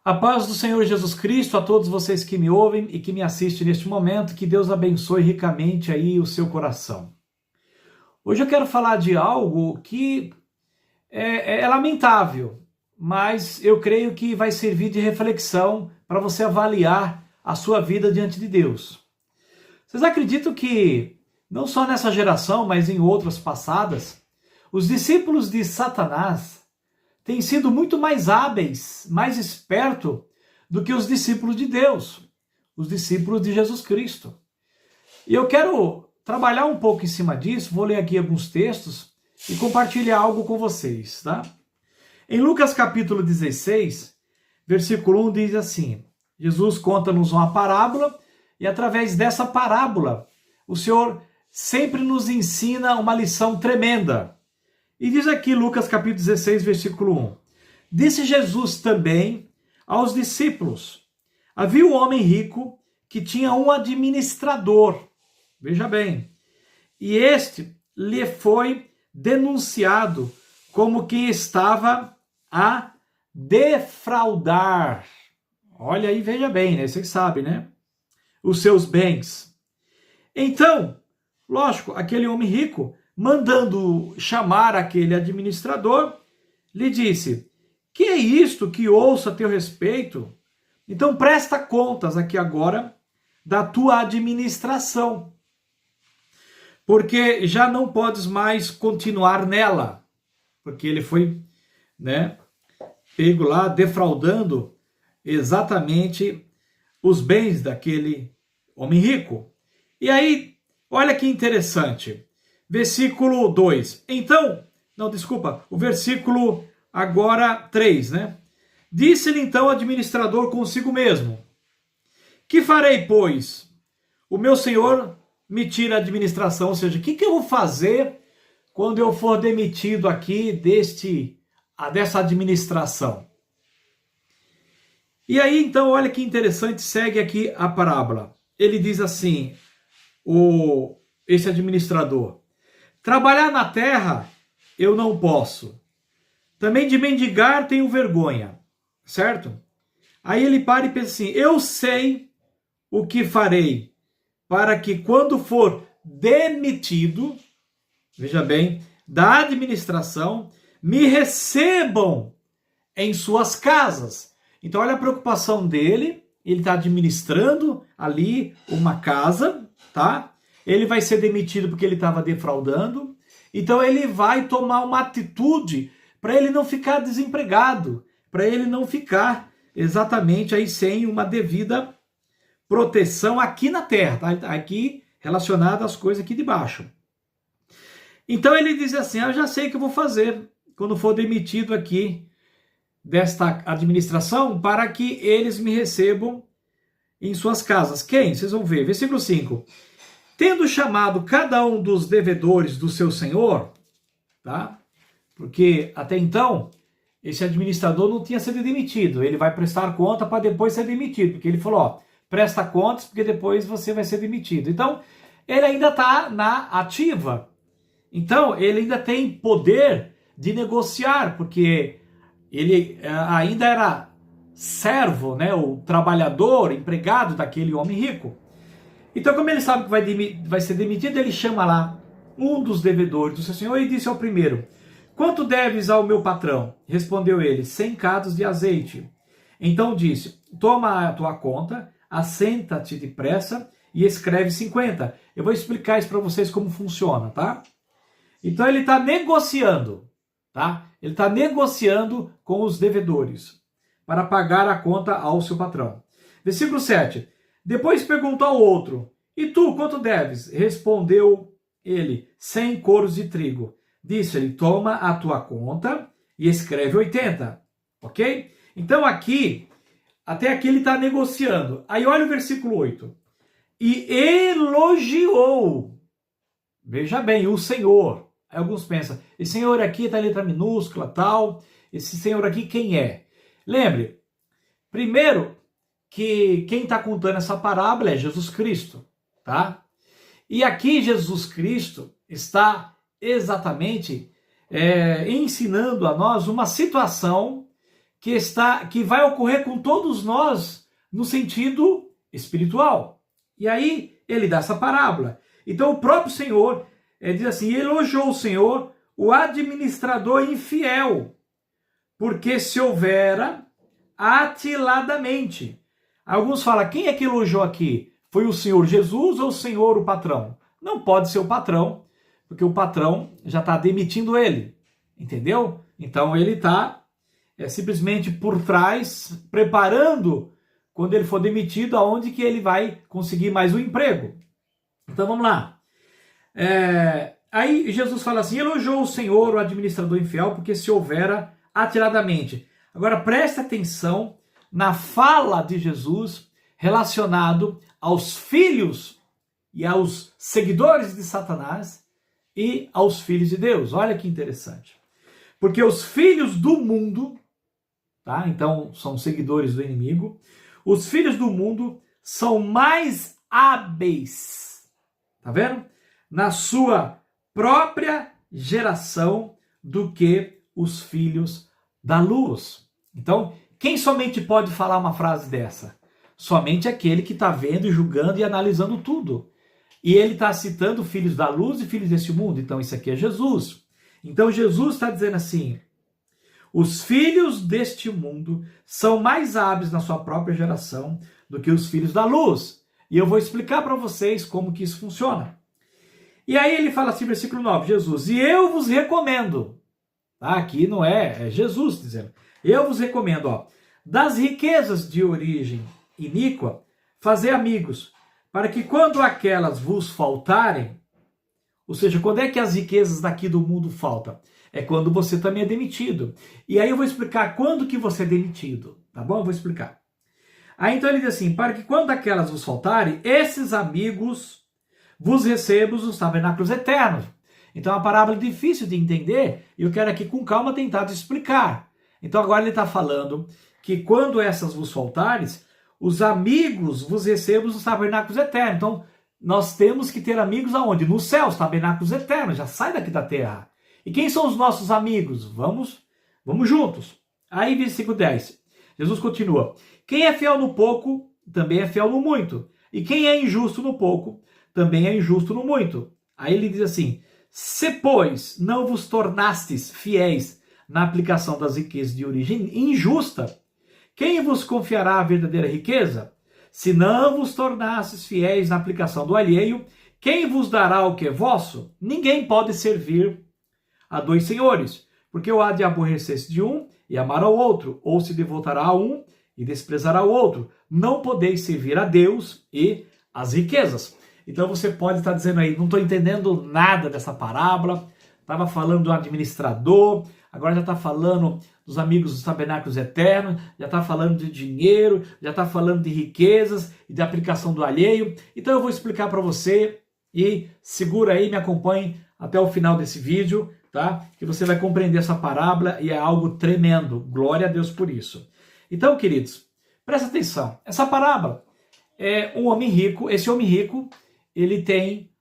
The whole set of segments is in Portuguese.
A paz do Senhor Jesus Cristo a todos vocês que me ouvem e que me assistem neste momento, que Deus abençoe ricamente aí o seu coração. Hoje eu quero falar de algo que é lamentável, mas eu creio que vai servir de reflexão para você avaliar a sua vida diante de Deus. Vocês acreditam que, não só nessa geração, mas em outras passadas, os discípulos de Satanás têm sido muito mais hábeis, mais espertos do que os discípulos de Deus, os discípulos de Jesus Cristo. E eu quero trabalhar um pouco em cima disso, vou ler aqui alguns textos e compartilhar algo com vocês, tá? Em Lucas capítulo 16, versículo 1 diz assim, Jesus conta-nos uma parábola e através dessa parábola o Senhor sempre nos ensina uma lição tremenda. E diz aqui Lucas capítulo 16, versículo 1. Disse Jesus também aos discípulos, havia um homem rico que tinha um administrador, veja bem, e este lhe foi denunciado como quem estava a defraudar. Olha aí, veja bem, né? Vocês sabem, né? Os seus bens. Então, lógico, aquele homem rico, mandando chamar aquele administrador, lhe disse, que é isto que ouço a teu respeito? Então presta contas aqui agora da tua administração, porque já não podes mais continuar nela, porque ele foi, pego lá defraudando exatamente os bens daquele homem rico. E aí, olha que interessante. Versículo 2. O versículo agora 3, né? Disse-lhe então o administrador consigo mesmo, que farei, pois? O meu senhor me tira a administração, ou seja, o que eu vou fazer quando eu for demitido aqui dessa administração? E aí, então, olha que interessante, segue aqui a parábola. Ele diz assim, esse administrador, trabalhar na terra eu não posso. Também de mendigar tenho vergonha. Certo? Aí ele para e pensa assim, eu sei o que farei para que quando for demitido, veja bem, da administração, me recebam em suas casas. Então olha a preocupação dele, ele está administrando ali uma casa, tá? Ele vai ser demitido porque ele estava defraudando. Então ele vai tomar uma atitude para ele não ficar desempregado, para ele não ficar exatamente aí sem uma devida proteção aqui na terra, tá? Aqui relacionado às coisas aqui de baixo. Então ele diz assim, eu já sei o que eu vou fazer quando for demitido aqui desta administração para que eles me recebam em suas casas. Quem? Vocês vão ver. Versículo 5. Tendo chamado cada um dos devedores do seu senhor, tá? Porque até então, esse administrador não tinha sido demitido. Ele vai prestar conta para depois ser demitido. Porque ele falou, presta contas porque depois você vai ser demitido. Então, ele ainda está na ativa. Então, ele ainda tem poder de negociar, porque ele ainda era servo, né? O trabalhador, empregado daquele homem rico. Então, como ele sabe que vai ser demitido, ele chama lá um dos devedores do seu senhor e disse ao primeiro, quanto deves ao meu patrão? Respondeu ele, 100 cados de azeite. Então disse, toma a tua conta, assenta-te depressa e escreve 50. Eu vou explicar isso para vocês como funciona, tá? Então ele está negociando, tá? Ele está negociando com os devedores para pagar a conta ao seu patrão. Versículo 7. Depois perguntou ao outro, e tu, quanto deves? Respondeu ele, 100 coros de trigo. Disse-lhe, toma a tua conta e escreve 80, ok? Então até aqui ele está negociando. Aí olha o versículo 8. E elogiou, veja bem, o Senhor. Aí alguns pensam, esse Senhor aqui está em letra minúscula, tal, esse Senhor aqui quem é? Lembre, primeiro, que quem está contando essa parábola é Jesus Cristo, tá? E aqui Jesus Cristo está exatamente ensinando a nós uma situação que vai ocorrer com todos nós no sentido espiritual. E aí ele dá essa parábola. Então o próprio Senhor diz assim: elogiou o Senhor o administrador infiel, porque se houvera atiladamente. Alguns falam, quem é que elogiou aqui? Foi o Senhor Jesus ou o Senhor o patrão? Não pode ser o patrão, porque o patrão já está demitindo ele, entendeu? Então ele está simplesmente por trás, preparando, quando ele for demitido, aonde que ele vai conseguir mais um emprego. Então vamos lá. Aí Jesus fala assim: elogiou o Senhor o administrador infiel, porque se houvera atiradamente. Agora preste atenção na fala de Jesus relacionado aos filhos e aos seguidores de Satanás e aos filhos de Deus. Olha que interessante. Porque os filhos do mundo, tá? Então são seguidores do inimigo, os filhos do mundo são mais hábeis, tá vendo? Na sua própria geração do que os filhos da luz. Então, quem somente pode falar uma frase dessa? Somente aquele que está vendo, julgando e analisando tudo. E ele está citando filhos da luz e filhos desse mundo. Então, isso aqui é Jesus. Então, Jesus está dizendo assim: os filhos deste mundo são mais hábeis na sua própria geração do que os filhos da luz. E eu vou explicar para vocês como que isso funciona. E aí ele fala assim, versículo 9, Jesus: e eu vos recomendo. Tá? Aqui não é Jesus dizendo. Eu vos recomendo, das riquezas de origem iníqua, fazer amigos, para que quando aquelas vos faltarem, ou seja, quando é que as riquezas daqui do mundo faltam? É quando você também é demitido. E aí eu vou explicar quando que você é demitido, tá bom? Eu vou explicar. Aí então ele diz assim: para que quando aquelas vos faltarem, esses amigos vos recebam os tabernáculos eternos. Então é uma parábola difícil de entender, e eu quero aqui com calma tentar te explicar. Então agora ele está falando que quando essas vos faltares, os amigos vos recebam os tabernáculos eternos. Então nós temos que ter amigos aonde? No céu, os tabernáculos eternos, já sai daqui da terra. E quem são os nossos amigos? Vamos juntos. Aí versículo 10, Jesus continua: quem é fiel no pouco, também é fiel no muito. E quem é injusto no pouco, também é injusto no muito. Aí ele diz assim: se, pois, não vos tornastes fiéis na aplicação das riquezas de origem injusta, quem vos confiará a verdadeira riqueza? Se não vos tornastes fiéis na aplicação do alheio, quem vos dará o que é vosso? Ninguém pode servir a dois senhores, porque ou há de aborrecer-se de um e amar ao outro, ou se devotará a um e desprezará o outro. Não podeis servir a Deus e as riquezas. Então você pode estar dizendo aí: não estou entendendo nada dessa parábola, estava falando do administrador, agora já está falando dos amigos dos tabernáculos eternos, já está falando de dinheiro, já está falando de riquezas e de aplicação do alheio. Então eu vou explicar para você, e segura aí, me acompanhe até o final desse vídeo, tá? Que você vai compreender essa parábola e é algo tremendo. Glória a Deus por isso. Então, queridos, presta atenção. Essa parábola é um homem rico. Esse homem rico ele tem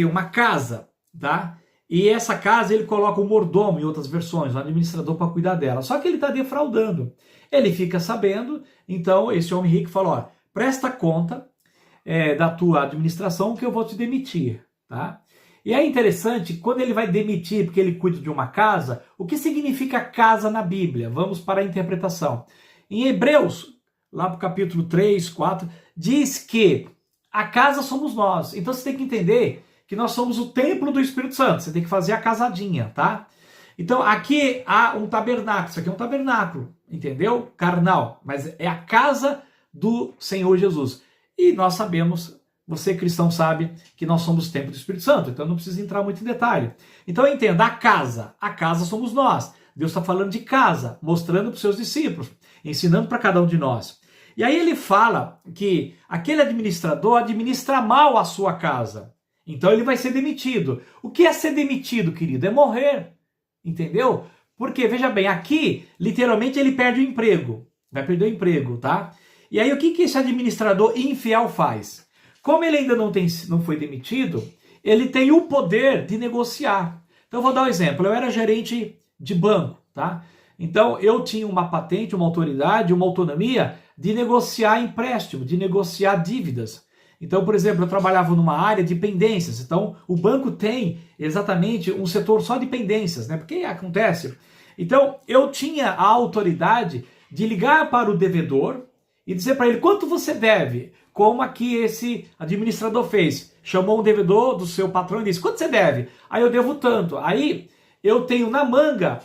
uma casa, tá? E essa casa ele coloca um mordomo, em outras versões, um administrador para cuidar dela. Só que ele está defraudando. Ele fica sabendo, então esse homem rico fala: ó, presta conta da tua administração que eu vou te demitir, tá? E é interessante, quando ele vai demitir porque ele cuida de uma casa, o que significa casa na Bíblia? Vamos para a interpretação. Em Hebreus, lá para o capítulo 3, 4, diz que a casa somos nós. Então você tem que entender que nós somos o templo do Espírito Santo. Você tem que fazer a casadinha, tá? Então aqui há um tabernáculo. Isso aqui é um tabernáculo, entendeu? Carnal. Mas é a casa do Senhor Jesus. E nós sabemos, você cristão sabe, que nós somos o templo do Espírito Santo. Então não precisa entrar muito em detalhe. Então entenda, a casa somos nós. Deus está falando de casa, mostrando para os seus discípulos, ensinando para cada um de nós. E aí ele fala que aquele administrador administra mal a sua casa. Então ele vai ser demitido. O que é ser demitido, querido? É morrer. Entendeu? Porque, veja bem, aqui, literalmente, ele perde o emprego. Vai perder o emprego, tá? E aí o que esse administrador infiel faz? Como ele ainda não foi demitido, ele tem o poder de negociar. Então eu vou dar um exemplo. Eu era gerente de banco, tá? Então eu tinha uma patente, uma autoridade, uma autonomia de negociar empréstimo, de negociar dívidas. Então, por exemplo, eu trabalhava numa área de pendências. Então, o banco tem exatamente um setor só de pendências, né? Porque acontece. Então, eu tinha a autoridade de ligar para o devedor e dizer para ele quanto você deve, como aqui esse administrador fez. Chamou um devedor do seu patrão e disse, quanto você deve? Aí eu devo tanto. Aí eu tenho na manga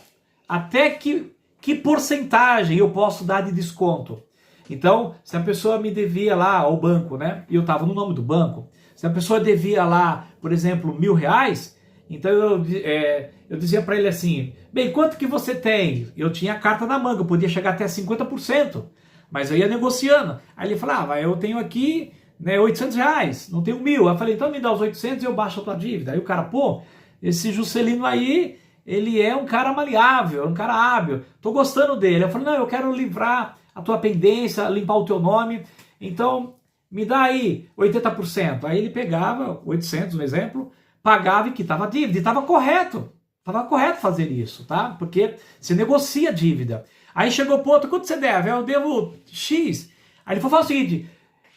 até que porcentagem eu posso dar de desconto. Então, se a pessoa me devia lá ao banco, né? E eu estava no nome do banco. Se a pessoa devia lá, por exemplo, R$1.000, então eu dizia para ele assim, bem, quanto que você tem? Eu tinha a carta na manga, eu podia chegar até 50%, mas eu ia negociando. Aí ele falava, eu tenho aqui, né, R$800, não tenho 1.000. Eu falei, então me dá os 800 e eu baixo a tua dívida. Aí o cara, pô, esse Juscelino aí, ele é um cara maleável, um cara hábil, tô gostando dele. Eu falei, não, eu quero livrar a tua pendência, limpar o teu nome, então me dá aí 80%. Aí ele pegava 800, um exemplo, pagava e quitava a dívida, e estava correto fazer isso, tá? Porque você negocia a dívida. Aí chegou o ponto, quanto você deve? Eu devo X. Aí ele falou, fala o seguinte,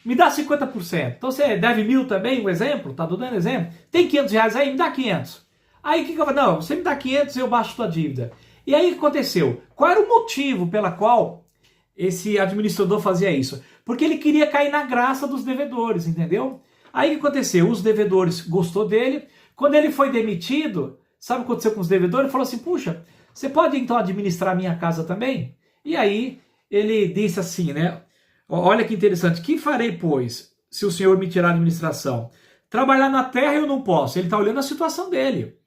me dá 50%. Então você deve 1.000 também, um exemplo, tá dando exemplo? Tem R$500 aí, me dá 500. Aí o que eu falei? Não, você me dá 500 e eu baixo a tua dívida. E aí o que aconteceu? Qual era o motivo pela qual esse administrador fazia isso? Porque ele queria cair na graça dos devedores, entendeu? Aí o que aconteceu? Os devedores gostou dele. Quando ele foi demitido, sabe o que aconteceu com os devedores? Ele falou assim, puxa, você pode então administrar a minha casa também? E aí ele disse assim, né? Olha que interessante. Que farei, pois, se o senhor me tirar a administração? Trabalhar na terra eu não posso. Ele está olhando a situação dele.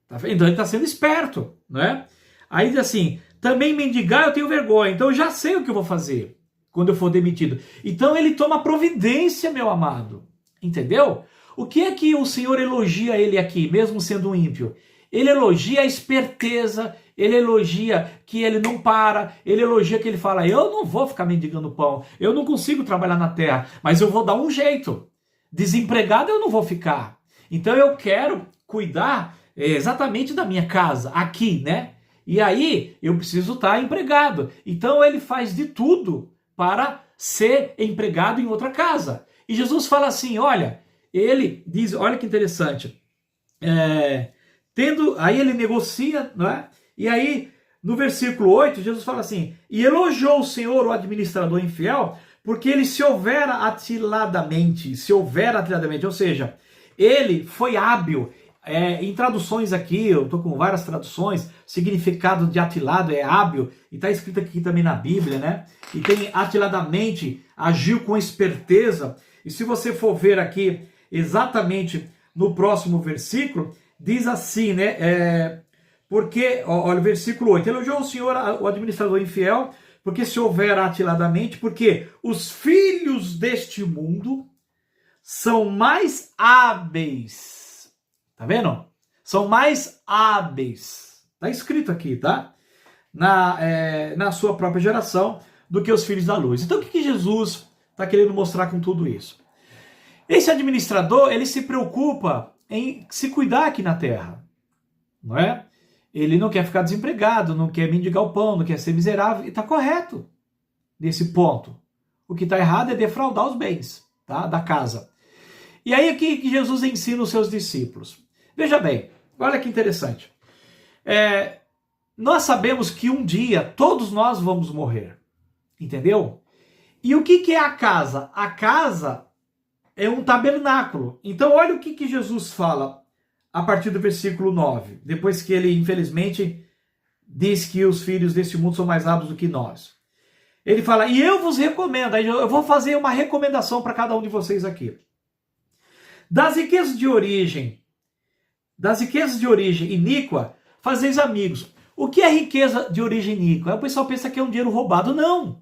Então ele está sendo esperto, né? Aí diz assim, também mendigar eu tenho vergonha, então eu já sei o que eu vou fazer quando eu for demitido. Então ele toma providência, meu amado, entendeu? O que é que o Senhor elogia ele aqui, mesmo sendo um ímpio? Ele elogia a esperteza, ele elogia que ele não para, ele elogia que ele fala, eu não vou ficar mendigando pão, eu não consigo trabalhar na terra, mas eu vou dar um jeito. Desempregado eu não vou ficar. Então eu quero cuidar exatamente da minha casa, aqui, né? E aí eu preciso estar empregado. Então ele faz de tudo para ser empregado em outra casa. E Jesus fala assim, olha, ele diz, olha que interessante, aí ele negocia, não é? E aí no versículo 8, Jesus fala assim, e elogiou o Senhor o administrador infiel, porque ele se houvera atiladamente, ou seja, ele foi hábil. Em traduções aqui, eu estou com várias traduções, significado de atilado é hábil, e está escrito aqui também na Bíblia, né? E tem atiladamente, agiu com esperteza, e se você for ver aqui exatamente no próximo versículo, diz assim, né? Porque, olha o versículo 8, elogiou o Senhor o administrador infiel, porque se houver atiladamente, porque os filhos deste mundo são mais hábeis. Tá vendo? São mais hábeis. Tá escrito aqui, tá? Na sua própria geração do que os filhos da luz. Então o que Jesus está querendo mostrar com tudo isso? Esse administrador, ele se preocupa em se cuidar aqui na terra. Não é? Ele não quer ficar desempregado, não quer mendigar o pão, não quer ser miserável. E está correto nesse ponto. O que está errado é defraudar os bens, tá? Da casa. E aí aqui que Jesus ensina os seus discípulos. Veja bem, olha que interessante. Nós sabemos que um dia todos nós vamos morrer. Entendeu? E o que é a casa? A casa é um tabernáculo. Então olha o que Jesus fala a partir do versículo 9. Depois que ele, infelizmente, diz que os filhos deste mundo são mais hábeis do que nós. Ele fala, e eu vos recomendo, aí eu vou fazer uma recomendação para cada um de vocês aqui. Das riquezas de origem iníqua, fazeis amigos. O que é riqueza de origem iníqua? Aí o pessoal pensa que é um dinheiro roubado. Não.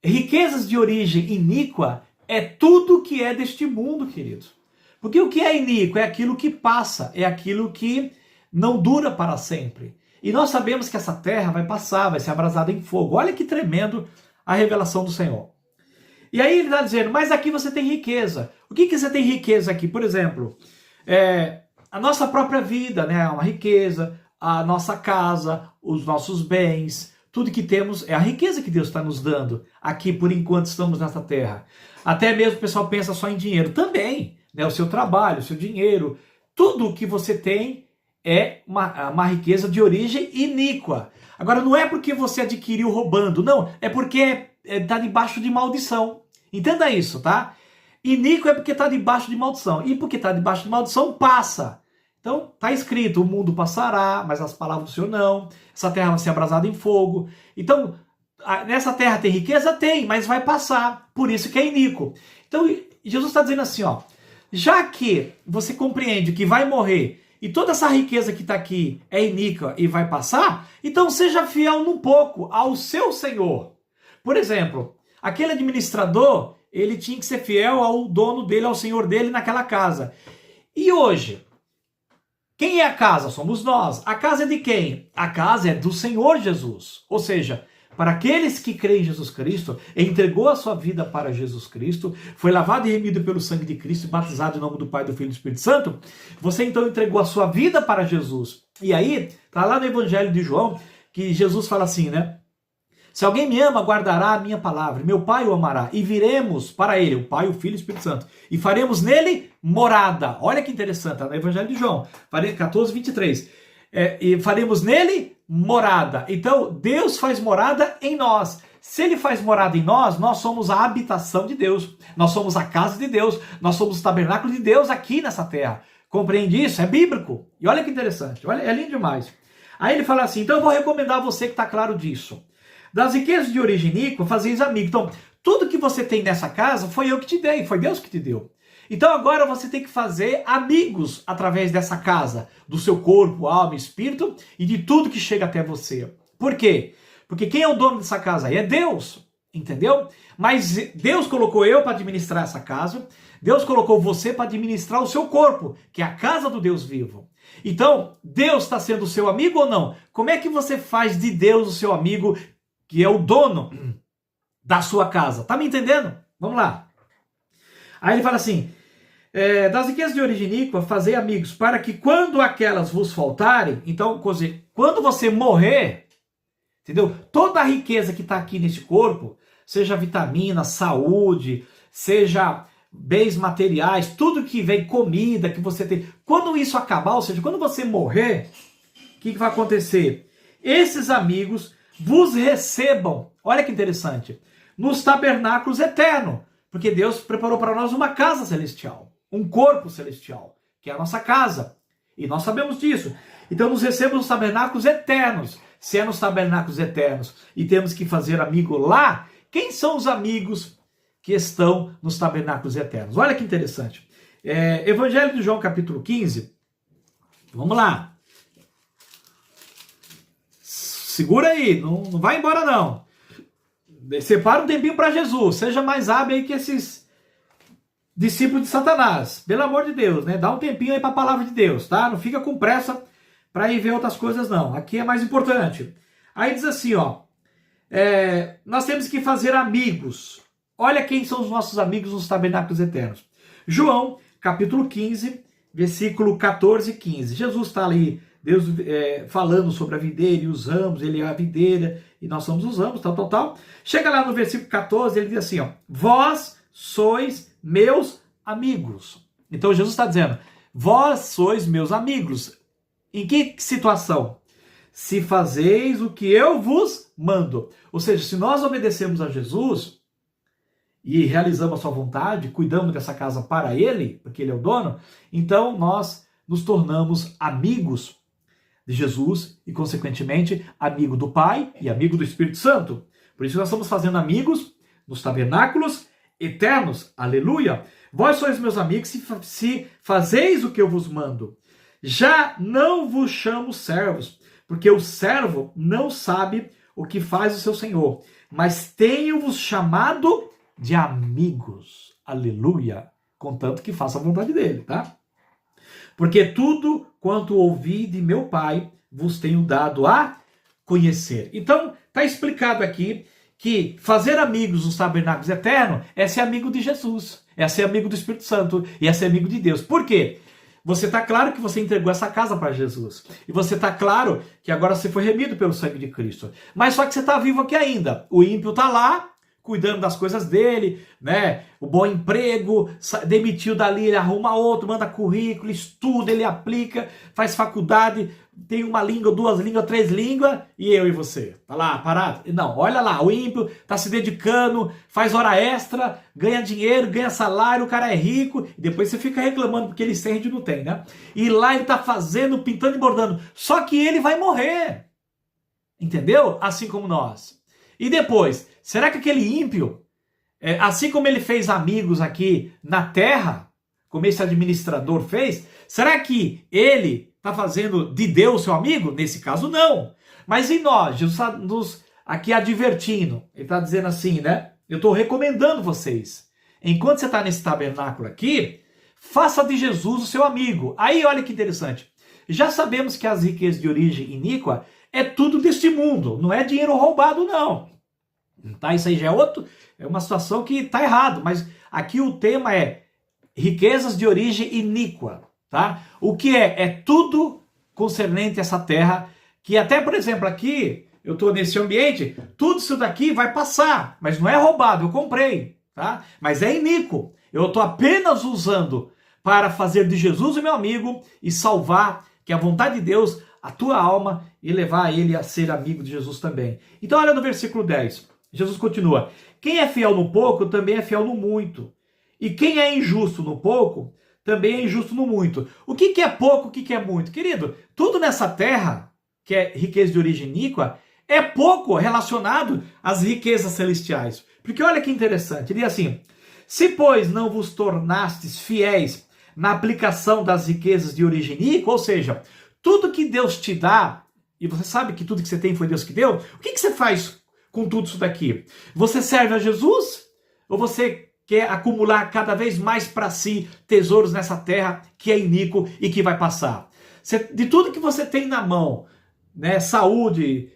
Riquezas de origem iníqua é tudo que é deste mundo, queridos. Porque o que é iníquo é aquilo que passa, é aquilo que não dura para sempre. E nós sabemos que essa terra vai passar, vai ser abrasada em fogo. Olha que tremendo a revelação do Senhor. E aí ele está dizendo, mas aqui você tem riqueza. O que você tem riqueza aqui? Por exemplo, a nossa própria vida, né? Uma riqueza, a nossa casa, os nossos bens, tudo que temos é a riqueza que Deus está nos dando aqui por enquanto estamos nessa terra. Até mesmo o pessoal pensa só em dinheiro. Também, né? O seu trabalho, o seu dinheiro, tudo o que você tem é uma riqueza de origem iníqua. Agora, não é porque você adquiriu roubando, não. É porque está debaixo de maldição. Entenda isso, tá? Iníquo é porque está debaixo de maldição. E porque está debaixo de maldição, passa. Então, está escrito, o mundo passará, mas as palavras do Senhor não. Essa terra vai ser abrasada em fogo. Então, nessa terra tem riqueza? Tem, mas vai passar. Por isso que é iníquo. Então, Jesus está dizendo assim, ó. Já que você compreende que vai morrer e toda essa riqueza que está aqui é iníqua e vai passar, então seja fiel num pouco ao seu Senhor. Por exemplo, aquele administrador, ele tinha que ser fiel ao dono dele, ao senhor dele naquela casa. E hoje, quem é a casa? Somos nós. A casa é de quem? A casa é do Senhor Jesus. Ou seja, para aqueles que creem em Jesus Cristo, entregou a sua vida para Jesus Cristo, foi lavado e remido pelo sangue de Cristo, batizado em nome do Pai, do Filho e do Espírito Santo, você então entregou a sua vida para Jesus. E aí, está lá no Evangelho de João, que Jesus fala assim, né? Se alguém me ama, guardará a minha palavra, meu Pai o amará, e viremos para ele, o Pai, o Filho e o Espírito Santo, e faremos nele morada. Olha que interessante, está no Evangelho de João, 14, 23. E faremos nele morada. Então, Deus faz morada em nós. Se ele faz morada em nós, nós somos a habitação de Deus, nós somos a casa de Deus, nós somos o tabernáculo de Deus aqui nessa terra. Compreende isso? É bíblico. E olha que interessante, olha, é lindo demais. Aí ele fala assim, então eu vou recomendar a você que está claro disso. Das riquezas de origem iníqua, fazeis amigos. Então, tudo que você tem nessa casa foi eu que te dei, foi Deus que te deu. Então agora você tem que fazer amigos através dessa casa, do seu corpo, alma, espírito e de tudo que chega até você. Por quê? Porque quem é o dono dessa casa aí é Deus, entendeu? Mas Deus colocou eu para administrar essa casa, Deus colocou você para administrar o seu corpo, que é a casa do Deus vivo. Então, Deus está sendo o seu amigo ou não? Como é que você faz de Deus o seu amigo, que é o dono da sua casa? Tá me entendendo? Vamos lá. Aí ele fala assim, das riquezas de origem iníqua, fazei amigos, para que quando aquelas vos faltarem, então, quando você morrer, entendeu? Toda a riqueza que está aqui nesse corpo, seja vitamina, saúde, seja bens materiais, tudo que vem, comida que você tem, quando isso acabar, ou seja, quando você morrer, o que vai acontecer? Esses amigos vos recebam, olha que interessante, nos tabernáculos eternos, porque Deus preparou para nós uma casa celestial, um corpo celestial, que é a nossa casa. E nós sabemos disso. Então nos recebam nos tabernáculos eternos. Se é nos tabernáculos eternos e temos que fazer amigo lá, quem são os amigos que estão nos tabernáculos eternos? Olha que interessante. Evangelho de João, capítulo 15. Vamos lá. Segura aí, não vai embora não. Separa um tempinho para Jesus, seja mais hábil aí que esses discípulos de Satanás, pelo amor de Deus, né? Dá um tempinho aí para a palavra de Deus, tá? Não fica com pressa para ir ver outras coisas não, aqui é mais importante. Aí diz assim, ó, nós temos que fazer amigos. Olha quem são os nossos amigos nos tabernáculos eternos. João, capítulo 15, versículo 14 e 15. Jesus está ali, Deus falando sobre a videira e os ramos, ele é a videira e nós somos os ramos, tal. Chega lá no versículo 14, ele diz assim, ó, vós sois meus amigos. Então Jesus está dizendo, vós sois meus amigos. Em que situação? Se fazeis o que eu vos mando. Ou seja, se nós obedecemos a Jesus e realizamos a sua vontade, cuidamos dessa casa para ele, porque ele é o dono, então nós nos tornamos amigos de Jesus e, consequentemente, amigo do Pai e amigo do Espírito Santo. Por isso nós estamos fazendo amigos nos tabernáculos eternos. Aleluia! Vós sois meus amigos se fazeis o que eu vos mando. Já não vos chamo servos, porque o servo não sabe o que faz o seu senhor, mas tenho-vos chamado de amigos. Aleluia! Contanto que faça a vontade dele, tá? Porque tudo quanto ouvi de meu Pai vos tenho dado a conhecer. Então, está explicado aqui que fazer amigos nos tabernáculos eternos é ser amigo de Jesus, é ser amigo do Espírito Santo e é ser amigo de Deus. Por quê? Você está claro que você entregou essa casa para Jesus. E você está claro que agora você foi remido pelo sangue de Cristo. Mas só que você está vivo aqui ainda. O ímpio está lá, cuidando das coisas dele, né? O bom emprego, demitiu dali, ele arruma outro, manda currículo, estuda, ele aplica, faz faculdade, tem uma língua, duas línguas, três línguas, e eu e você? Tá lá, parado? Não, olha lá, o ímpio tá se dedicando, faz hora extra, ganha dinheiro, ganha salário, o cara é rico, e depois você fica reclamando porque ele sente e não tem, né? E lá ele tá fazendo, pintando e bordando, só que ele vai morrer, entendeu? Assim como nós. E depois, será que aquele ímpio, assim como ele fez amigos aqui na terra, como esse administrador fez, será que ele está fazendo de Deus seu amigo? Nesse caso, não. Mas em nós, Jesus está nos aqui advertindo. Ele está dizendo assim, né? Eu estou recomendando vocês. Enquanto você está nesse tabernáculo aqui, faça de Jesus o seu amigo. Aí, olha que interessante. Já sabemos que as riquezas de origem iníqua é tudo deste mundo. Não é dinheiro roubado, não. Tá? Isso aí já é uma situação que está errado. Mas aqui o tema é riquezas de origem iníqua. Tá? O que é? É tudo concernente a essa terra, que até, por exemplo, aqui, eu estou nesse ambiente, tudo isso daqui vai passar, mas não é roubado, eu comprei, tá? Mas é iníquo. Eu estou apenas usando para fazer de Jesus o meu amigo e salvar, que é a vontade de Deus, a tua alma e levar ele a ser amigo de Jesus também. Então olha no versículo 10, Jesus continua, quem é fiel no pouco também é fiel no muito, e quem é injusto no pouco também é injusto no muito. O que é pouco, o que é muito? Querido, tudo nessa terra, que é riqueza de origem iníqua, é pouco relacionado às riquezas celestiais. Porque olha que interessante, ele diz assim, se pois não vos tornastes fiéis na aplicação das riquezas de origem iníqua, ou seja, tudo que Deus te dá, e você sabe que tudo que você tem foi Deus que deu, o que você faz com tudo isso daqui? Você serve a Jesus? Ou você quer acumular cada vez mais para si tesouros nessa terra que é iníquo e que vai passar? De tudo que você tem na mão, né, saúde,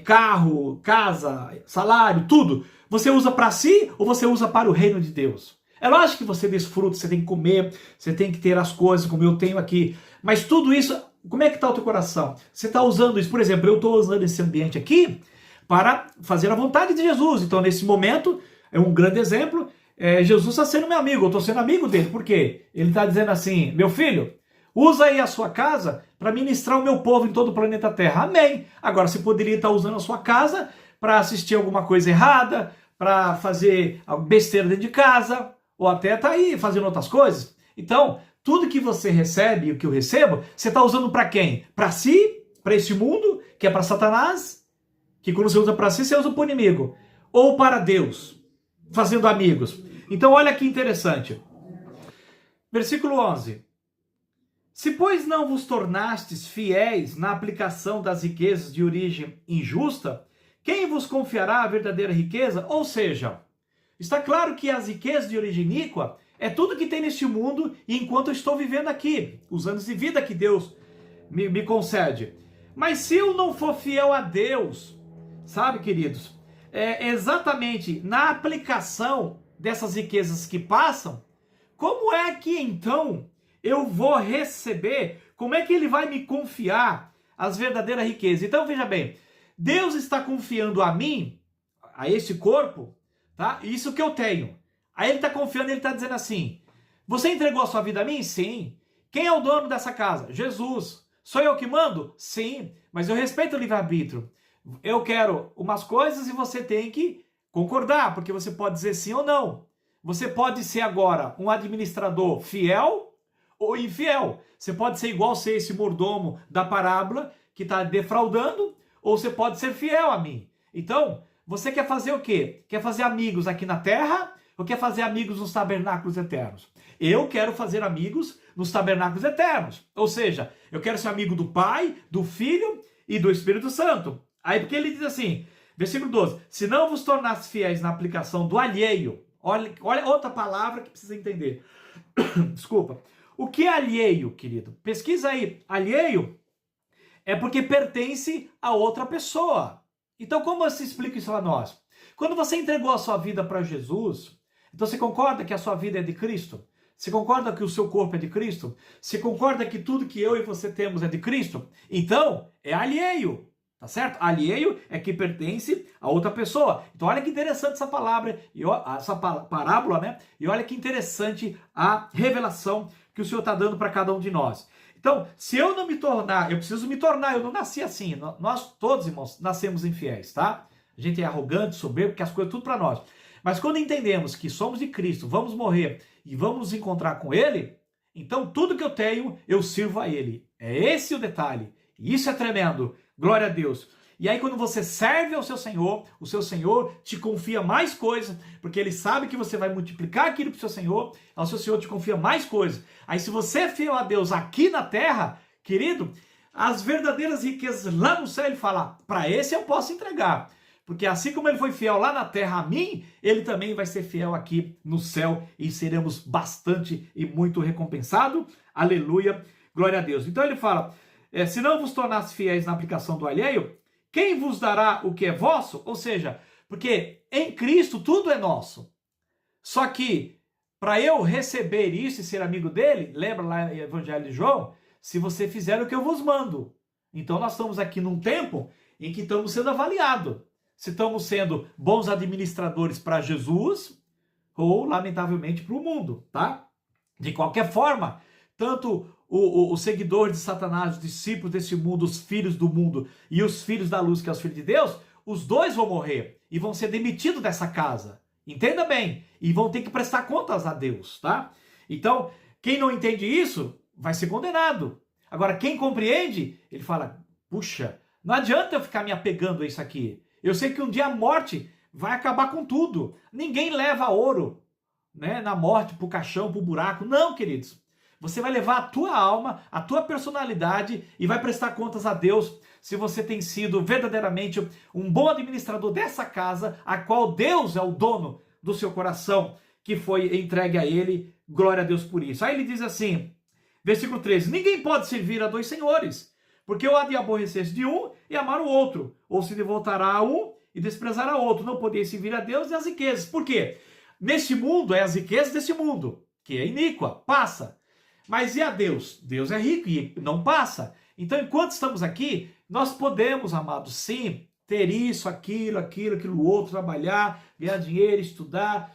carro, casa, salário, tudo, você usa para si ou você usa para o reino de Deus? É lógico que você desfruta, você tem que comer, você tem que ter as coisas como eu tenho aqui, mas tudo isso, como é que está o teu coração? Você está usando isso, por exemplo, eu estou usando esse ambiente aqui para fazer a vontade de Jesus, então nesse momento, é um grande exemplo, Jesus está sendo meu amigo, eu estou sendo amigo dele, por quê? Ele está dizendo assim, meu filho, usa aí a sua casa para ministrar o meu povo em todo o planeta Terra. Amém. Agora, você poderia estar usando a sua casa para assistir alguma coisa errada, para fazer besteira dentro de casa, ou até estar aí fazendo outras coisas. Então, tudo que você recebe e o que eu recebo, você está usando para quem? Para si, para esse mundo, que é para Satanás, que quando você usa para si, você usa para o inimigo. Ou para Deus, fazendo amigos. Então, olha que interessante. Versículo 11. Se, pois, não vos tornastes fiéis na aplicação das riquezas de origem injusta, quem vos confiará a verdadeira riqueza? Ou seja, está claro que as riquezas de origem iníqua é tudo que tem neste mundo e enquanto eu estou vivendo aqui, os anos de vida que Deus me concede. Mas se eu não for fiel a Deus, sabe, queridos, exatamente na aplicação dessas riquezas que passam, como é que então eu vou receber, como é que ele vai me confiar as verdadeiras riquezas? Então veja bem, Deus está confiando a mim, a esse corpo, tá? Isso que eu tenho. Aí ele está confiando, ele está dizendo assim, você entregou a sua vida a mim? Sim. Quem é o dono dessa casa? Jesus. Sou eu que mando? Sim. Mas eu respeito o livre-arbítrio. Eu quero umas coisas e você tem que concordar, porque você pode dizer sim ou não. Você pode ser agora um administrador fiel ou infiel. Você pode ser igual ser esse mordomo da parábola que está defraudando, ou você pode ser fiel a mim. Então, você quer fazer o quê? Quer fazer amigos aqui na terra ou quer fazer amigos nos tabernáculos eternos? Eu quero fazer amigos nos tabernáculos eternos. Ou seja, eu quero ser amigo do Pai, do Filho e do Espírito Santo. Aí porque ele diz assim, versículo 12, se não vos tornasse fiéis na aplicação do alheio, olha outra palavra que precisa entender. Desculpa. O que é alheio, querido? Pesquisa aí. Alheio é porque pertence a outra pessoa. Então, como se explica isso a nós? Quando você entregou a sua vida para Jesus, então você concorda que a sua vida é de Cristo? Você concorda que o seu corpo é de Cristo? Você concorda que tudo que eu e você temos é de Cristo? Então, é alheio. Tá certo? Alheio é que pertence a outra pessoa. Então olha que interessante essa palavra, essa parábola, né? E olha que interessante a revelação que o Senhor está dando para cada um de nós. Então, se eu não me tornar, eu preciso me tornar, eu não nasci assim. Nós todos, irmãos, nascemos infiéis, tá? A gente é arrogante, soberbo, porque as coisas tudo para nós. Mas quando entendemos que somos de Cristo, vamos morrer e vamos nos encontrar com Ele, então tudo que eu tenho, eu sirvo a Ele. É esse o detalhe. E isso é tremendo. Glória a Deus. E aí quando você serve ao seu Senhor, o seu Senhor te confia mais coisas, porque Ele sabe que você vai multiplicar aquilo para o seu Senhor, o seu Senhor te confia mais coisas. Aí se você é fiel a Deus aqui na terra, querido, as verdadeiras riquezas lá no céu, Ele fala, para esse eu posso entregar. Porque assim como Ele foi fiel lá na terra a mim, Ele também vai ser fiel aqui no céu e seremos bastante e muito recompensados. Aleluia, glória a Deus. Então Ele fala, se não vos tornasse fiéis na aplicação do alheio, quem vos dará o que é vosso? Ou seja, porque em Cristo tudo é nosso. Só que, para eu receber isso e ser amigo dele, lembra lá no Evangelho de João? Se você fizer o que eu vos mando. Então nós estamos aqui num tempo em que estamos sendo avaliados. Se estamos sendo bons administradores para Jesus ou, lamentavelmente, para o mundo, tá? De qualquer forma, tanto o seguidor de Satanás, os discípulos desse mundo, os filhos do mundo e os filhos da luz, que é os filhos de Deus, os dois vão morrer e vão ser demitidos dessa casa. Entenda bem. E vão ter que prestar contas a Deus, tá? Então, quem não entende isso, vai ser condenado. Agora, quem compreende, ele fala, puxa, não adianta eu ficar me apegando a isso aqui. Eu sei que um dia a morte vai acabar com tudo. Ninguém leva ouro, né, na morte, pro caixão, pro buraco. Não, queridos. Você vai levar a tua alma, a tua personalidade e vai prestar contas a Deus se você tem sido verdadeiramente um bom administrador dessa casa, a qual Deus é o dono do seu coração, que foi entregue a Ele. Glória a Deus por isso. Aí ele diz assim, versículo 13, ninguém pode servir a dois senhores, porque ou há de aborrecer-se de um e amar o outro, ou se devotará a um e desprezará o outro. Não podeis servir a Deus e as riquezas. Por quê? Neste mundo, é as riquezas desse mundo, que é iníqua, passa. Mas e a Deus? Deus é rico e não passa. Então, enquanto estamos aqui, nós podemos, amados, sim, ter isso, aquilo, outro, trabalhar, ganhar dinheiro, estudar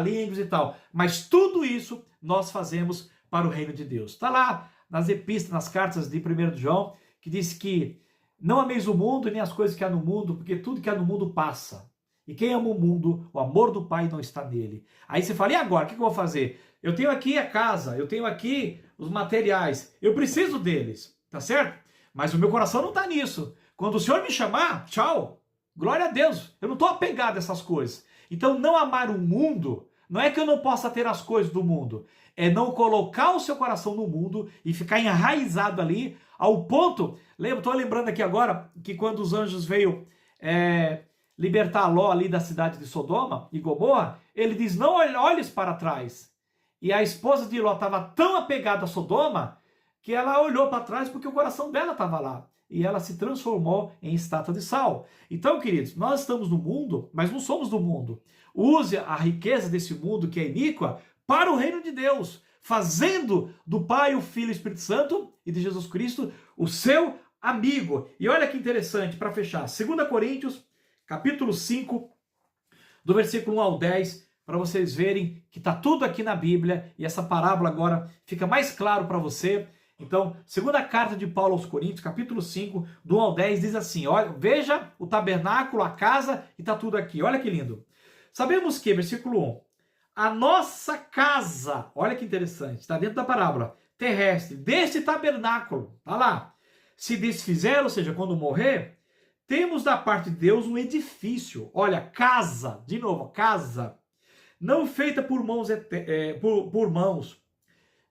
línguas e tal. Mas tudo isso nós fazemos para o reino de Deus. Está lá nas epístolas, nas cartas de 1 João, que diz que não ameis o mundo nem as coisas que há no mundo, porque tudo que há no mundo passa. E quem ama o mundo, o amor do Pai não está nele. Aí você fala, e agora? O que eu vou fazer? Eu tenho aqui a casa, eu tenho aqui os materiais, eu preciso deles, tá certo? Mas o meu coração não está nisso. Quando o Senhor me chamar, tchau, glória a Deus, eu não estou apegado a essas coisas. Então não amar o mundo, não é que eu não possa ter as coisas do mundo, é não colocar o seu coração no mundo e ficar enraizado ali, ao ponto, estou lembrando aqui agora, que quando os anjos veio libertar Ló ali da cidade de Sodoma e Gomorra, ele diz, não olhes para trás. E a esposa de Ló estava tão apegada a Sodoma que ela olhou para trás porque o coração dela estava lá. E ela se transformou em estátua de sal. Então, queridos, nós estamos no mundo, mas não somos do mundo. Use a riqueza desse mundo que é iníqua para o reino de Deus, fazendo do Pai, o Filho e o Espírito Santo e de Jesus Cristo o seu amigo. E olha que interessante, para fechar, 2 Coríntios, capítulo 5, do versículo 1 ao 10, para vocês verem que está tudo aqui na Bíblia e essa parábola agora fica mais claro para você. Então, segunda carta de Paulo aos Coríntios, capítulo 5, do 1 ao 10, diz assim, olha, veja o tabernáculo, a casa, e está tudo aqui. Olha que lindo. Sabemos que, versículo 1, a nossa casa, olha que interessante, está dentro da parábola, terrestre, deste tabernáculo, está lá, se desfizer, ou seja, quando morrer, temos da parte de Deus um edifício, olha, casa, de novo, casa, não feita por mãos,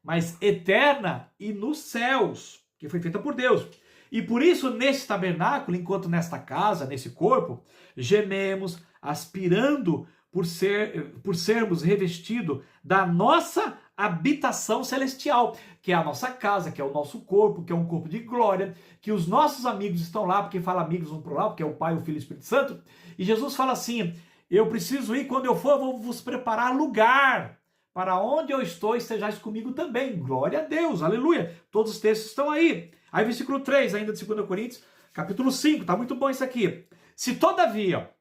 mas eterna e nos céus, que foi feita por Deus. E por isso, nesse tabernáculo, enquanto nesta casa, nesse corpo, gememos, aspirando por sermos revestidos da nossa habitação celestial, que é a nossa casa, que é o nosso corpo, que é um corpo de glória, que os nossos amigos estão lá, porque fala amigos um para lá, porque é o Pai, o Filho e o Espírito Santo. E Jesus fala assim, eu preciso ir, quando eu for, eu vou vos preparar lugar, para onde eu estou, estejais comigo também. Glória a Deus, aleluia. Todos os textos estão aí. Aí versículo 3, ainda de 2 Coríntios, capítulo 5, tá muito bom isso aqui. Se todavia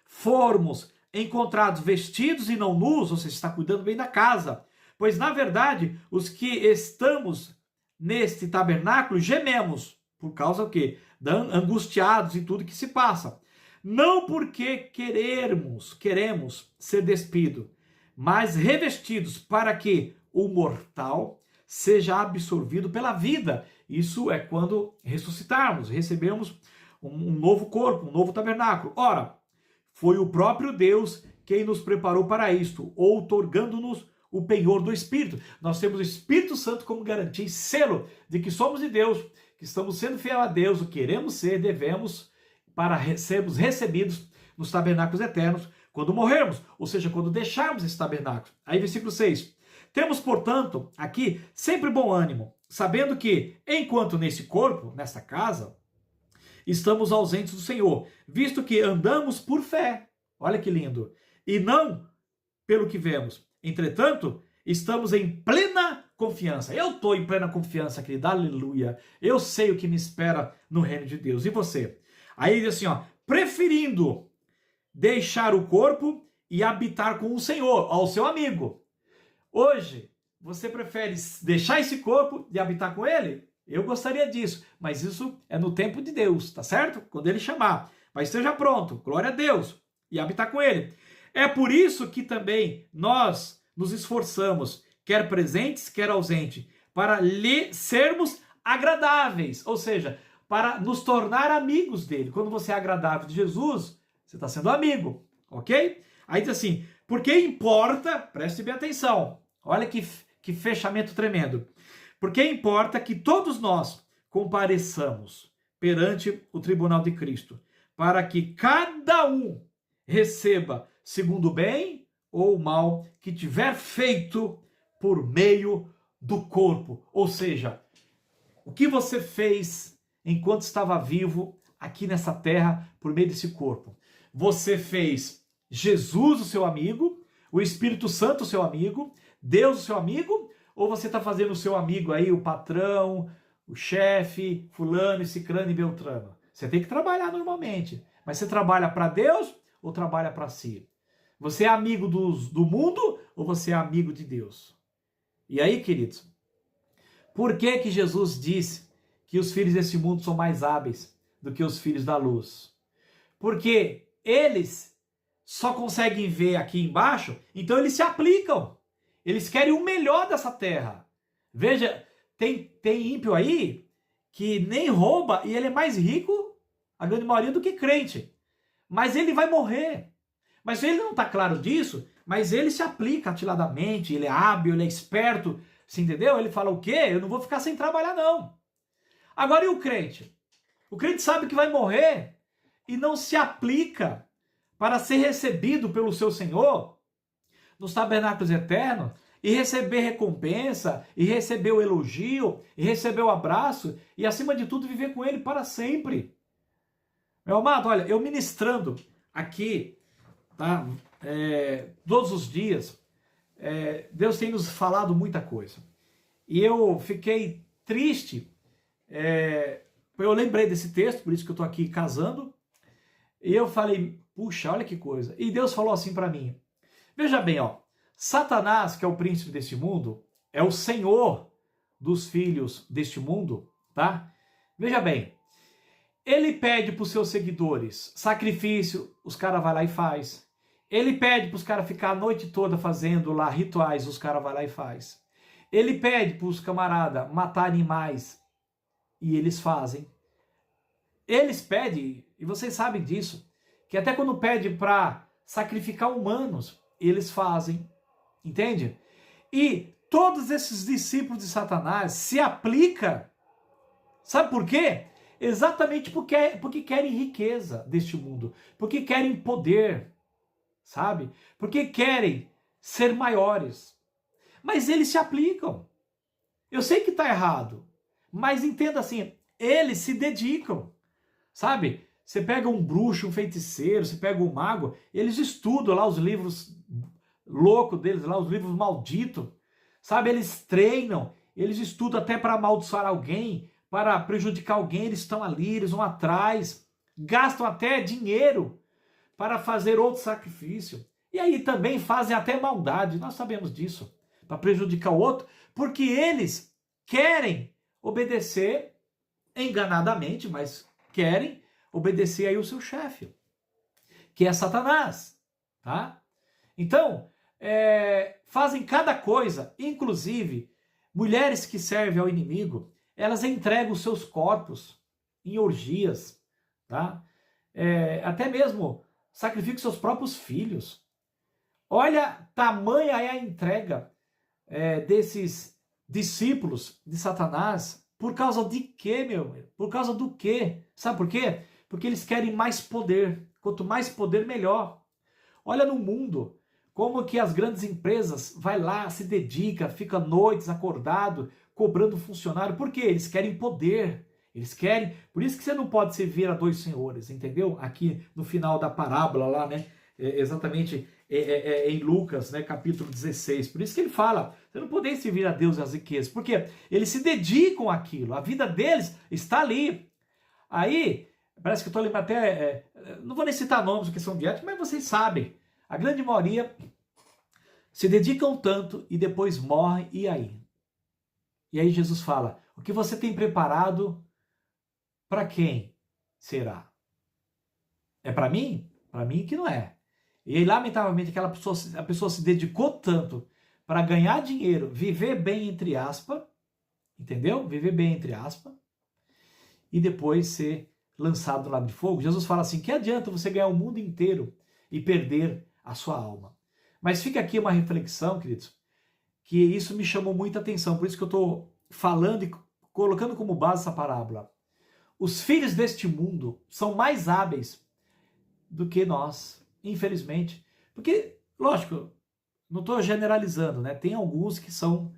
formos encontrados vestidos e não nus, você está cuidando bem da casa, pois na verdade os que estamos neste tabernáculo gememos, por causa do quê? Angustiados e tudo que se passa. Não porque queremos ser despidos, mas revestidos para que o mortal seja absorvido pela vida. Isso é quando ressuscitarmos, recebemos um novo corpo, um novo tabernáculo. Ora, foi o próprio Deus quem nos preparou para isto, outorgando-nos o penhor do Espírito. Nós temos o Espírito Santo como garantia e selo de que somos de Deus, que estamos sendo fiel a Deus, o que queremos ser, devemos, para sermos recebidos nos tabernáculos eternos, quando morrermos, ou seja, quando deixarmos esse tabernáculo. Aí versículo 6. Temos, portanto, aqui sempre bom ânimo, sabendo que, enquanto nesse corpo, nesta casa, estamos ausentes do Senhor, visto que andamos por fé, olha que lindo, e não pelo que vemos. Entretanto, estamos em plena confiança. Eu estou em plena confiança, querida, aleluia. Eu sei o que me espera no reino de Deus. E você? Aí diz assim, ó, preferindo deixar o corpo e habitar com o Senhor, ao seu amigo. Hoje, você prefere deixar esse corpo e habitar com ele? Eu gostaria disso, mas isso é no tempo de Deus, tá certo? Quando ele chamar. Mas esteja pronto, glória a Deus, e habitar com ele. É por isso que também nós nos esforçamos, quer presentes, quer ausentes, para lhe sermos agradáveis, ou seja, para nos tornar amigos dele. Quando você é agradável de Jesus, você está sendo amigo, ok? Aí diz assim, porque importa, preste bem atenção, olha que fechamento tremendo, porque importa que todos nós compareçamos perante o tribunal de Cristo, para que cada um receba segundo o bem ou o mal que tiver feito por meio do corpo. Ou seja, o que você fez enquanto estava vivo aqui nessa terra por meio desse corpo. Você fez Jesus o seu amigo, o Espírito Santo o seu amigo, Deus o seu amigo, ou você está fazendo o seu amigo aí, o patrão, o chefe, fulano, cicrano e beltrano? Você tem que trabalhar normalmente, mas você trabalha para Deus ou trabalha para si? Você é amigo do mundo ou você é amigo de Deus? E aí, queridos, por que Jesus disse que os filhos desse mundo são mais hábeis do que os filhos da luz? Porque eles só conseguem ver aqui embaixo, então eles se aplicam. Eles querem o melhor dessa terra. Veja, tem ímpio aí que nem rouba e ele é mais rico, a grande maioria, do que crente. Mas ele vai morrer. Mas ele não está claro disso, mas ele se aplica atiladamente, ele é hábil, ele é esperto, você entendeu? Ele fala o quê? Eu não vou ficar sem trabalhar não. Agora e o crente? O crente sabe que vai morrer e não se aplica para ser recebido pelo seu Senhor nos tabernáculos eternos e receber recompensa, e receber o elogio, e receber o abraço, e acima de tudo viver com ele para sempre. Meu amado, olha, eu ministrando aqui, tá? Todos os dias, Deus tem nos falado muita coisa. E eu fiquei triste, eu lembrei desse texto, por isso que eu estou aqui casando, e eu falei, puxa, olha que coisa. E Deus falou assim para mim, veja bem, ó, Satanás, que é o príncipe deste mundo, é o senhor dos filhos deste mundo, tá? Veja bem, ele pede para os seus seguidores sacrifício, os caras vão lá e faz. Ele pede para os caras ficar a noite toda fazendo lá rituais, os caras vão lá e faz. Ele pede para os camaradas matar animais, e eles fazem. Eles pedem, e vocês sabem disso, que até quando pede para sacrificar humanos, eles fazem. Entende? E todos esses discípulos de Satanás se aplicam. Sabe por quê? Exatamente porque querem riqueza deste mundo. Porque querem poder. Sabe? Porque querem ser maiores. Mas eles se aplicam. Eu sei que está errado. Mas entenda assim, eles se dedicam. Sabe? Você pega um bruxo, um feiticeiro, você pega um mago, eles estudam lá os livros loucos deles lá, os livros malditos, sabe? Eles treinam, eles estudam até para amaldiçoar alguém, para prejudicar alguém, eles estão ali, eles vão atrás, gastam até dinheiro para fazer outro sacrifício. E aí também fazem até maldade, nós sabemos disso, para prejudicar o outro, porque eles querem obedecer enganadamente, mas querem obedecer aí o seu chefe, que é Satanás, tá? Então, fazem cada coisa, inclusive mulheres que servem ao inimigo, elas entregam os seus corpos em orgias, tá? Até mesmo sacrificam seus próprios filhos. Olha, tamanha é a entrega desses discípulos de Satanás. Por causa de quê, meu? Por causa do quê? Sabe por quê? Porque eles querem mais poder. Quanto mais poder, melhor. Olha no mundo, como que as grandes empresas vai lá, se dedica, fica noites acordado, cobrando funcionário. Por quê? Eles querem poder. Eles querem. Por isso que você não pode servir a dois senhores, entendeu? Aqui no final da parábola lá, né? Exatamente em Lucas, né, capítulo 16. Por isso que ele fala, você não pode servir a Deus e as riquezas. Porque eles se dedicam àquilo. A vida deles está ali. Aí, parece que eu estou lembrando até... não vou nem citar nomes, porque são de ética, mas vocês sabem. A grande maioria se dedicam tanto e depois morrem, e aí? E aí Jesus fala, o que você tem preparado, para quem será? É para mim? Para mim que não é. E aí, lamentavelmente, a pessoa se dedicou tanto para ganhar dinheiro, viver bem, entre aspas, entendeu? Viver bem, entre aspas, e depois ser lançado no lago de fogo. Jesus fala assim, que adianta você ganhar o mundo inteiro e perder a sua alma? Mas fica aqui uma reflexão, queridos, que isso me chamou muita atenção, por isso que eu estou falando e colocando como base essa parábola. Os filhos deste mundo são mais hábeis do que nós, infelizmente. Porque, lógico, não estou generalizando, né? Tem alguns que são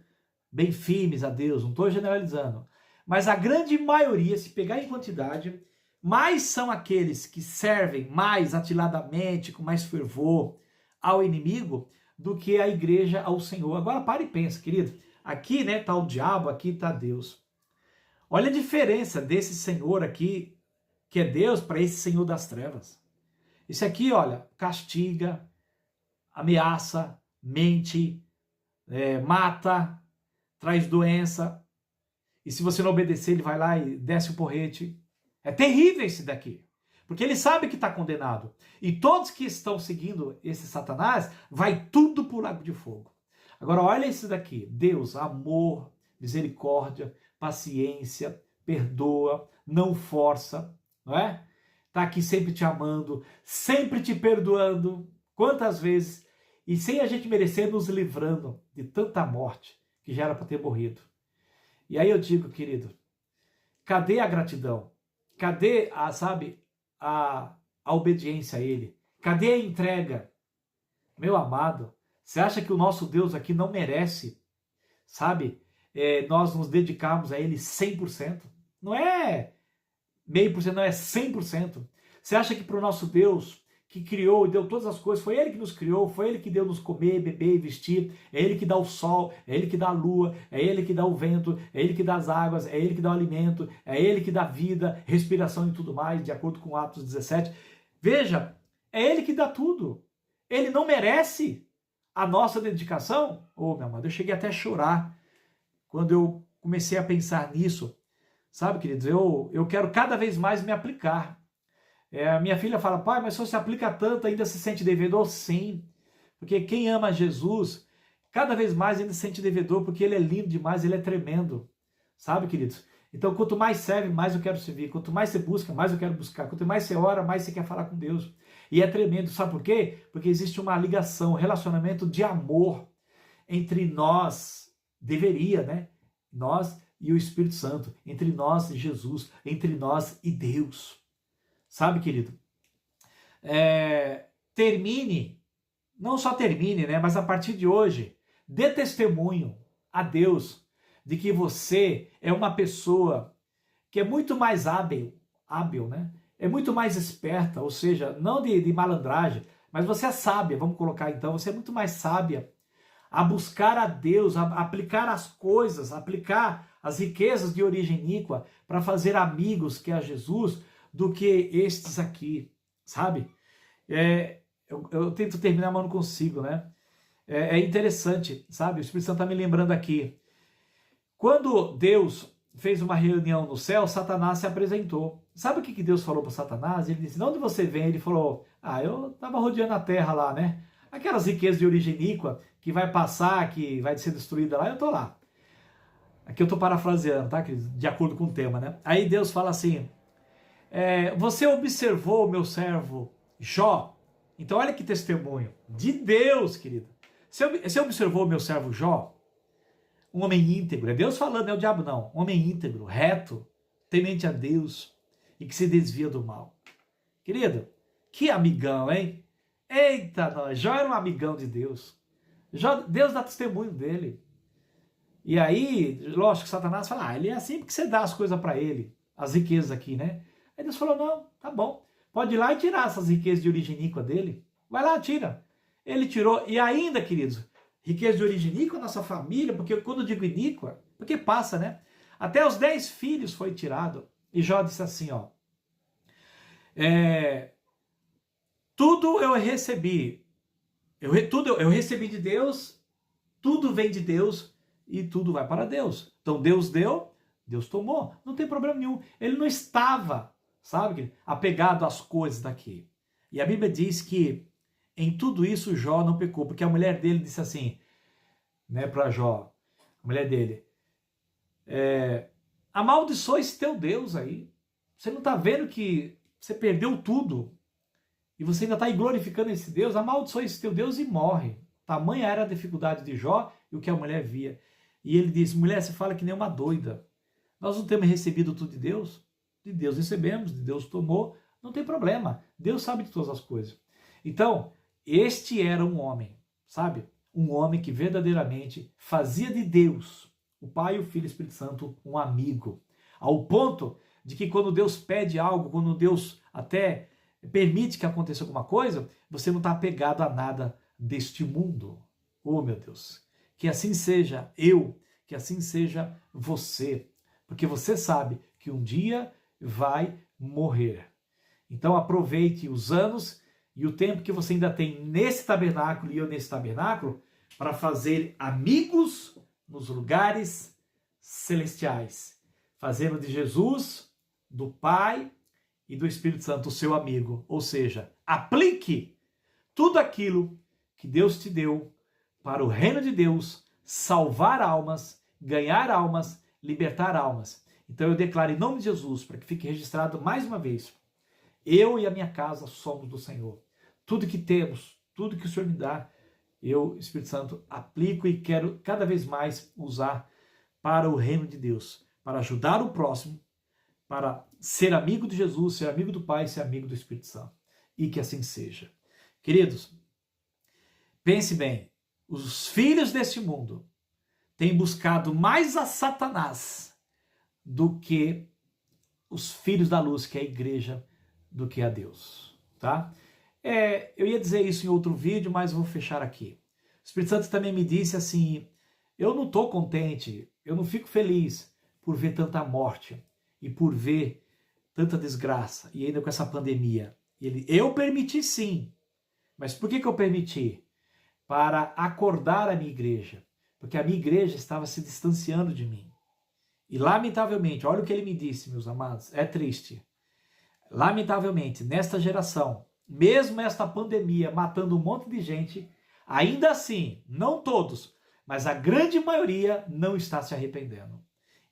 bem firmes a Deus, não estou generalizando. Mas a grande maioria, se pegar em quantidade, mais são aqueles que servem mais atiladamente, com mais fervor ao inimigo, do que a igreja ao Senhor. Agora para e pensa, querido. Aqui, né, está o diabo, aqui está Deus. Olha a diferença desse Senhor aqui, que é Deus, para esse Senhor das trevas. Esse aqui, olha, castiga, ameaça, mente, mata, traz doença. E se você não obedecer, ele vai lá e desce o porrete. É terrível esse daqui. Porque ele sabe que está condenado. E todos que estão seguindo esse Satanás, vai tudo para o lago de fogo. Agora olha esse daqui. Deus, amor, misericórdia, paciência, perdoa, não força, não é? Está aqui sempre te amando, sempre te perdoando. Quantas vezes? E sem a gente merecer, nos livrando de tanta morte que já era para ter morrido. E aí eu digo, querido, cadê a gratidão? Cadê a obediência a Ele? Cadê a entrega? Meu amado, você acha que o nosso Deus aqui não merece, nós nos dedicarmos a Ele 100%? Não é meio por cento, não é 100%. Você acha que para o nosso Deus, que criou e deu todas as coisas, foi Ele que nos criou, foi Ele que deu nos comer, beber e vestir, é Ele que dá o sol, é Ele que dá a lua, é Ele que dá o vento, é Ele que dá as águas, é Ele que dá o alimento, é Ele que dá vida, respiração e tudo mais, de acordo com Atos 17. Veja, é Ele que dá tudo. Ele não merece a nossa dedicação? Meu amado, eu cheguei até a chorar quando eu comecei a pensar nisso. Sabe, queridos, eu quero cada vez mais me aplicar. A minha filha fala, pai, mas se você aplica tanto, ainda se sente devedor? Sim, porque quem ama Jesus, cada vez mais ainda se sente devedor, porque Ele é lindo demais, Ele é tremendo. Sabe, queridos? Então, quanto mais serve, mais eu quero servir. Quanto mais você busca, mais eu quero buscar. Quanto mais você ora, mais você quer falar com Deus. E é tremendo, sabe por quê? Porque existe uma ligação, um relacionamento de amor entre nós, deveria, né? Nós e o Espírito Santo, entre nós e Jesus, entre nós e Deus. Sabe, querido? Termine, não só termine, né? Mas a partir de hoje, dê testemunho a Deus de que você é uma pessoa que é muito mais hábil, né? É muito mais esperta, ou seja, não de malandragem, mas você é sábia, vamos colocar então, você é muito mais sábia a buscar a Deus, a aplicar as coisas, aplicar as riquezas de origem iníqua para fazer amigos que é a Jesus do que estes aqui, sabe? Eu tento terminar, mas não consigo, né? É interessante, sabe? O Espírito Santo está me lembrando aqui. Quando Deus fez uma reunião no céu, Satanás se apresentou. Sabe o que Deus falou para Satanás? Ele disse, de onde você vem? Ele falou, eu estava rodeando a terra lá, né? Aquelas riquezas de origem iníqua, que vai passar, que vai ser destruída lá, eu estou lá. Aqui eu estou parafraseando, tá? De acordo com o tema, né? Aí Deus fala assim, você observou o meu servo Jó? Então olha que testemunho de Deus, querido. Você observou o meu servo Jó? Um homem íntegro, é Deus falando, não é o diabo não. Um homem íntegro, reto, temente a Deus e que se desvia do mal. Querido, que amigão, hein? Eita, nós, Jó era um amigão de Deus. Deus dá testemunho dele. E aí, lógico que Satanás fala, ele é assim porque você dá as coisas para ele, as riquezas aqui, né? Aí Deus falou, não, tá bom, pode ir lá e tirar essas riquezas de origem iníqua dele. Vai lá, tira. Ele tirou, e ainda, queridos, riqueza de origem iníqua, nossa família, porque quando eu digo iníqua, porque passa, né? Até os 10 filhos foi tirado. E Jó disse assim, ó, tudo eu recebi, eu recebi de Deus, tudo vem de Deus e tudo vai para Deus. Então Deus deu, Deus tomou, não tem problema nenhum. Ele não estava, sabe, apegado às coisas daqui. E a Bíblia diz que em tudo isso Jó não pecou, porque a mulher dele disse assim, né, para Jó, a mulher dele, amaldiçoa esse teu Deus aí. Você não está vendo que você perdeu tudo e você ainda está aí glorificando esse Deus? Amaldiçoa esse teu Deus e morre. Tamanha era a dificuldade de Jó e o que a mulher via. E ele disse, mulher, você fala que nem uma doida. Nós não temos recebido tudo de Deus? De Deus recebemos, de Deus tomou, não tem problema. Deus sabe de todas as coisas. Então, este era um homem, sabe? Um homem que verdadeiramente fazia de Deus, o Pai, o Filho e o Espírito Santo, um amigo. Ao ponto de que quando Deus pede algo, quando Deus até permite que aconteça alguma coisa, você não está apegado a nada deste mundo. Oh, meu Deus. Que assim seja eu, que assim seja você. Porque você sabe que um dia vai morrer. Então aproveite os anos e o tempo que você ainda tem nesse tabernáculo e eu nesse tabernáculo para fazer amigos nos lugares celestiais. Fazendo de Jesus, do Pai e do Espírito Santo o seu amigo. Ou seja, aplique tudo aquilo que Deus te deu para o reino de Deus, salvar almas, ganhar almas, libertar almas. Então eu declaro em nome de Jesus, para que fique registrado mais uma vez, eu e a minha casa somos do Senhor. Tudo que temos, tudo que o Senhor me dá, eu, Espírito Santo, aplico e quero cada vez mais usar para o reino de Deus, para ajudar o próximo, para ser amigo de Jesus, ser amigo do Pai, ser amigo do Espírito Santo. E que assim seja. Queridos, pense bem, os filhos deste mundo têm buscado mais a Satanás do que os filhos da luz, que é a igreja, do que a Deus, tá? Eu ia dizer isso em outro vídeo, mas vou fechar aqui. O Espírito Santo também me disse assim, eu não estou contente, eu não fico feliz por ver tanta morte e por ver tanta desgraça, e ainda com essa pandemia. Eu permiti sim, mas por que eu permiti? Para acordar a minha igreja, porque a minha igreja estava se distanciando de mim. E lamentavelmente, olha o que ele me disse, meus amados, é triste. Lamentavelmente, nesta geração, mesmo esta pandemia matando um monte de gente, ainda assim, não todos, mas a grande maioria não está se arrependendo.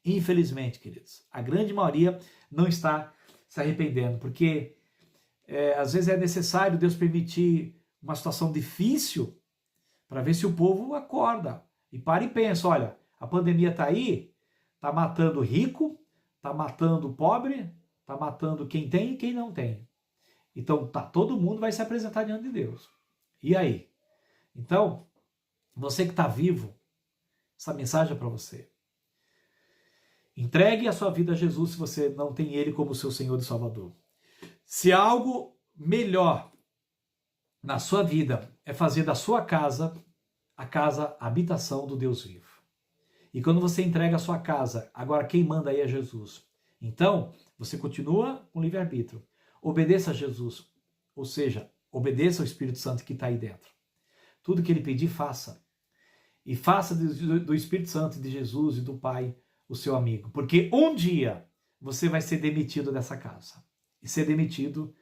Infelizmente, queridos, a grande maioria não está se arrependendo, porque às vezes é necessário Deus permitir uma situação difícil para ver se o povo acorda e para e pensa, olha, a pandemia está aí, está matando rico, está matando pobre, está matando quem tem e quem não tem. Então todo mundo vai se apresentar diante de Deus. E aí? Então, você que está vivo, essa mensagem é para você. Entregue a sua vida a Jesus se você não tem Ele como seu Senhor e Salvador. Se há algo melhor na sua vida é fazer da sua casa a casa, a habitação do Deus vivo. E quando você entrega a sua casa, agora quem manda aí é Jesus. Então, você continua com livre-arbítrio. Obedeça a Jesus, ou seja, obedeça ao Espírito Santo que está aí dentro. Tudo que ele pedir, faça. E faça do Espírito Santo, de Jesus e do Pai o seu amigo. Porque um dia você vai ser demitido dessa casa. E ser demitido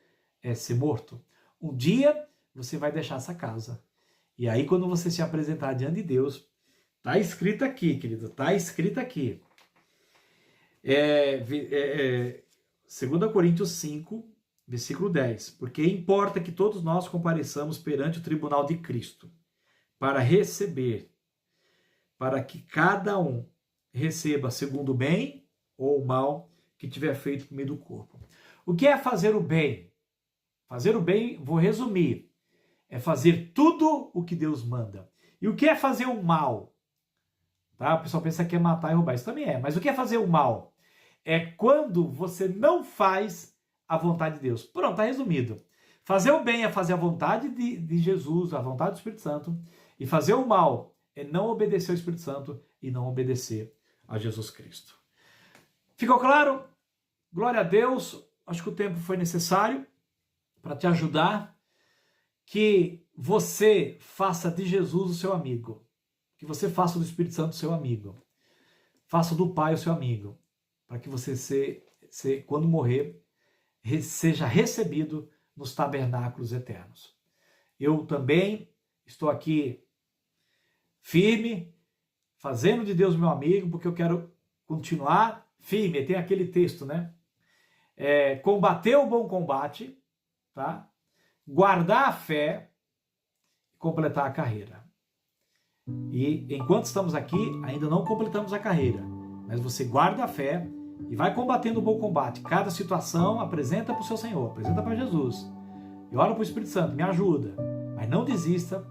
é ser morto. Um dia você vai deixar essa casa. E aí quando você se apresentar diante de Deus, está escrito aqui, querido, está escrito aqui. 2 Coríntios 5, versículo 10. Porque importa que todos nós compareçamos perante o tribunal de Cristo, para que cada um receba segundo o bem ou o mal que tiver feito por meio do corpo. O que é fazer o bem? Fazer o bem, vou resumir, é fazer tudo o que Deus manda. E o que é fazer o mal? Tá? O pessoal pensa que é matar e roubar, isso também é. Mas o que é fazer o mal? É quando você não faz a vontade de Deus. Pronto, está resumido. Fazer o bem é fazer a vontade de Jesus, a vontade do Espírito Santo. E fazer o mal é não obedecer ao Espírito Santo e não obedecer a Jesus Cristo. Ficou claro? Glória a Deus. Acho que o tempo foi necessário para te ajudar. Que você faça de Jesus o seu amigo. Que você faça do Espírito Santo o seu amigo. Faça do Pai o seu amigo. Para que você, quando morrer, seja recebido nos tabernáculos eternos. Eu também estou aqui firme, fazendo de Deus meu amigo, porque eu quero continuar firme. Tem aquele texto, né? Combater o bom combate, tá? Guardar a fé e completar a carreira. E enquanto estamos aqui, ainda não completamos a carreira, mas você guarda a fé e vai combatendo o bom combate. Cada situação apresenta para o seu Senhor, apresenta para Jesus. E ora para o Espírito Santo, me ajuda. Mas não desista,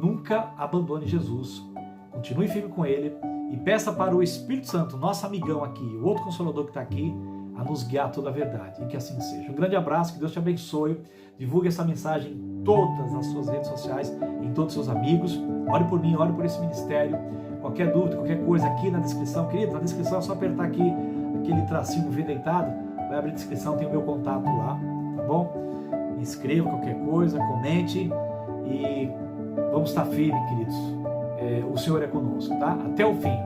nunca abandone Jesus. Continue firme com Ele e peça para o Espírito Santo, nosso amigão aqui, o outro Consolador que está aqui, a nos guiar toda a verdade. E que assim seja. Um grande abraço, que Deus te abençoe. Divulgue essa mensagem em todas as suas redes sociais, em todos os seus amigos. Ore por mim, ore por esse ministério. Qualquer dúvida, qualquer coisa aqui na descrição, querido, na descrição é só apertar aqui aquele tracinho V deitado, vai abrir a descrição, tem o meu contato lá, tá bom? Me inscreva, qualquer coisa, comente e vamos estar firmes, queridos. O Senhor é conosco, tá? Até o fim.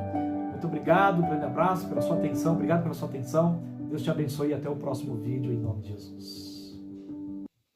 Muito obrigado, um grande abraço pela sua atenção, obrigado pela sua atenção. Deus te abençoe e até o próximo vídeo, em nome de Jesus.